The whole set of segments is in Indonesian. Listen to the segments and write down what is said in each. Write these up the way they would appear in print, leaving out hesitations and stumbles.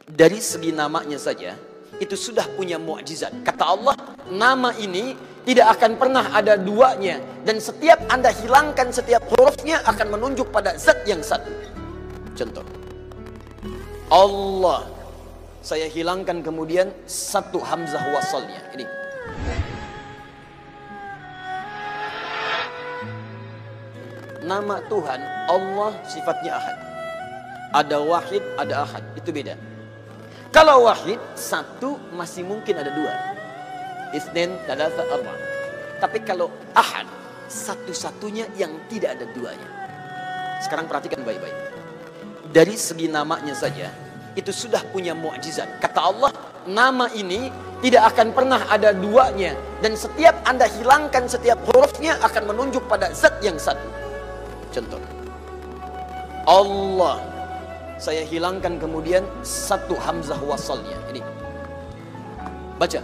Dari segi namanya saja itu sudah punya mukjizat. Kata Allah, nama ini tidak akan pernah ada duanya, dan setiap Anda hilangkan setiap hurufnya akan menunjuk pada zat yang satu. Contoh, Allah, saya hilangkan kemudian satu hamzah wasalnya. Ini nama Tuhan Allah, sifatnya ahad. Ada wahid, ada ahad, itu beda. Kalau wahid, satu masih mungkin ada dua. Itsnain, tsalatsa, arba'. Tapi kalau ahad, satu-satunya yang tidak ada duanya. Sekarang perhatikan baik-baik. Dari segi namanya saja itu sudah punya mukjizat. Kata Allah, nama ini tidak akan pernah ada duanya, dan setiap Anda hilangkan setiap hurufnya akan menunjuk pada zat yang satu. Contoh, Allah, saya hilangkan kemudian satu hamzah wasalnya. Ini baca,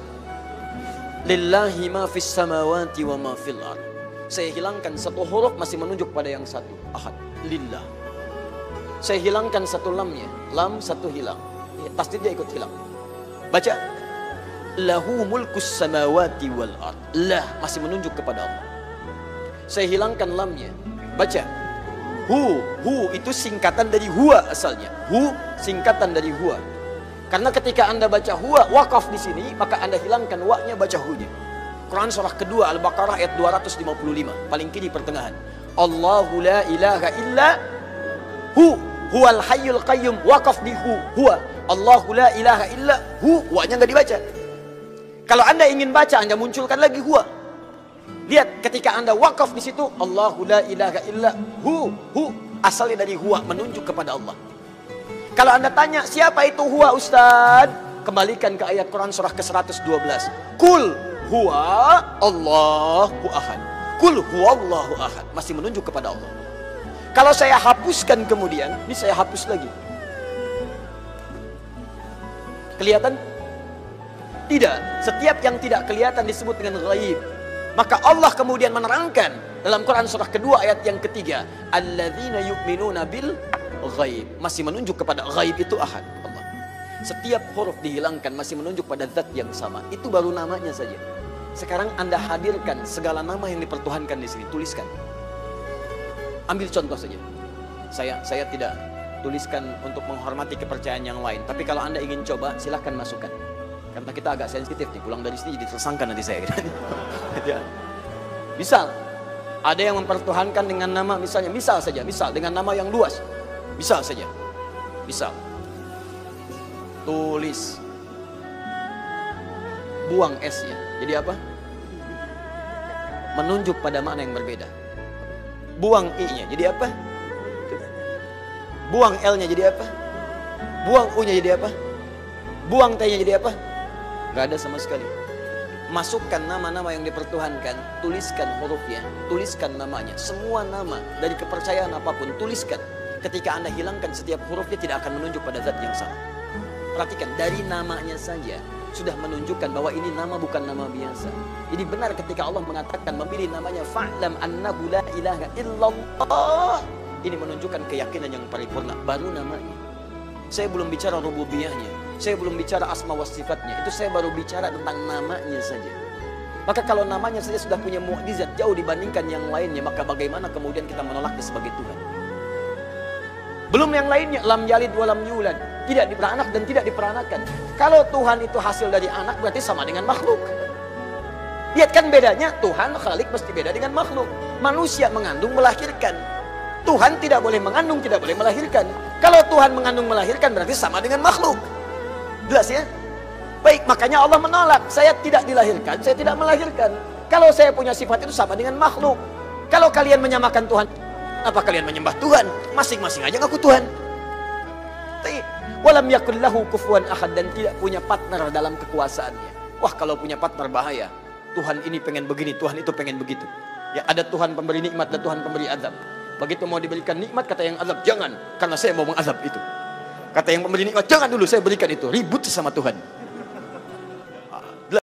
lillahi ma fis samawati wa ma fil ard. Saya hilangkan satu huruf masih menunjuk pada yang satu, ahad, lillah. Saya hilangkan satu lamnya, lam satu hilang, pasti dia ikut hilang. Baca, lahu mulkus samawati wal ard. Lah masih menunjuk kepada Allah. Saya hilangkan lamnya. Baca, hu itu singkatan dari huwa asalnya. Hu singkatan dari huwa. Karena ketika Anda baca huwa wakaf di sini, maka Anda hilangkan wa-nya, baca hu-nya. Quran surah kedua Al-Baqarah ayat 255, paling kiri pertengahan. Allahu la ilaha illa hu huwal hayyul qayyum, wakaf di hu, huwa. Allahu la ilaha illa hu, wa-nya enggak dibaca. Kalau Anda ingin baca, Anda munculkan lagi huwa. Lihat, ketika Anda wakaf di situ, Allahu la ilaha illa hu, asalnya dari huwa, menunjuk kepada Allah. Kalau Anda tanya, siapa itu huwa Ustaz? Kembalikan ke ayat Quran surah ke-112. Kul huwa Allahu ahad. Kul huwa Allahu ahad. Masih menunjuk kepada Allah. Kalau saya hapuskan kemudian, ini saya hapus lagi. Kelihatan? Tidak. Setiap yang tidak kelihatan disebut dengan ghaib. Maka Allah kemudian menerangkan dalam Quran surah kedua ayat yang ketiga, alladzina yu'minuna bil ghaib, masih menunjuk kepada ghaib itu ahad, Allah. Setiap huruf dihilangkan masih menunjuk pada zat yang sama. Itu baru namanya saja. Sekarang Anda hadirkan segala nama yang dipertuhankan di sini, tuliskan. Ambil contoh saja. Saya tidak tuliskan untuk menghormati kepercayaan yang lain, tapi kalau Anda ingin coba, silahkan masukkan. Karena kita agak sensitif nih, pulang dari sini jadi tersangka nanti saya. Ya. Misal, ada yang mempertuhankan dengan nama, misalnya, misal dengan nama yang luas. Misal saja. Misal, tulis, buang S-nya. Jadi apa? Menunjuk pada makna yang berbeda. Buang I-nya, jadi apa? Buang L-nya, jadi apa? Buang U-nya, jadi apa? Buang T-nya, jadi apa? Gak ada sama sekali. Masukkan nama-nama yang dipertuhankan, tuliskan hurufnya, tuliskan namanya. Semua nama dari kepercayaan apapun, tuliskan. Ketika Anda hilangkan setiap hurufnya, tidak akan menunjuk pada zat yang sama. Perhatikan, dari namanya saja sudah menunjukkan bahwa ini nama bukan nama biasa. Jadi benar ketika Allah mengatakan, memilih namanya fa'lam annahu la ilaha illallah. Ini menunjukkan keyakinan yang paripurna, baru namanya. Saya belum bicara rububiyahnya, saya belum bicara asma wa sifatnya, itu saya baru bicara tentang namanya saja. Maka kalau namanya saja sudah punya mukjizat jauh dibandingkan yang lainnya, maka bagaimana kemudian kita menolaknya sebagai Tuhan? Belum yang lainnya, lam yalid wa lam yulad, tidak diperanak dan tidak diperanakan. Kalau Tuhan itu hasil dari anak, berarti sama dengan makhluk. Lihat kan bedanya, Tuhan khalik mesti beda dengan makhluk. Manusia mengandung melahirkan, Tuhan tidak boleh mengandung, tidak boleh melahirkan. Kalau Tuhan mengandung melahirkan berarti sama dengan makhluk. Jelas ya? Baik, makanya Allah menolak. Saya tidak dilahirkan, saya tidak melahirkan. Kalau saya punya sifat itu sama dengan makhluk. Kalau kalian menyamakan Tuhan, apa kalian menyembah Tuhan? Masing-masing aja ngaku Tuhan. Walam yakul lahu kufuwan ahad, dan tidak punya partner dalam kekuasaannya. Wah, kalau punya partner bahaya. Tuhan ini pengen begini, Tuhan itu pengen begitu. Ya, ada Tuhan pemberi nikmat dan Tuhan pemberi azab. Begitu mau diberikan nikmat, kata yang azab, jangan, karena saya mau mengazab itu. Kata yang memberi nikmat, jangan dulu, saya berikan itu. Ribut sama Tuhan.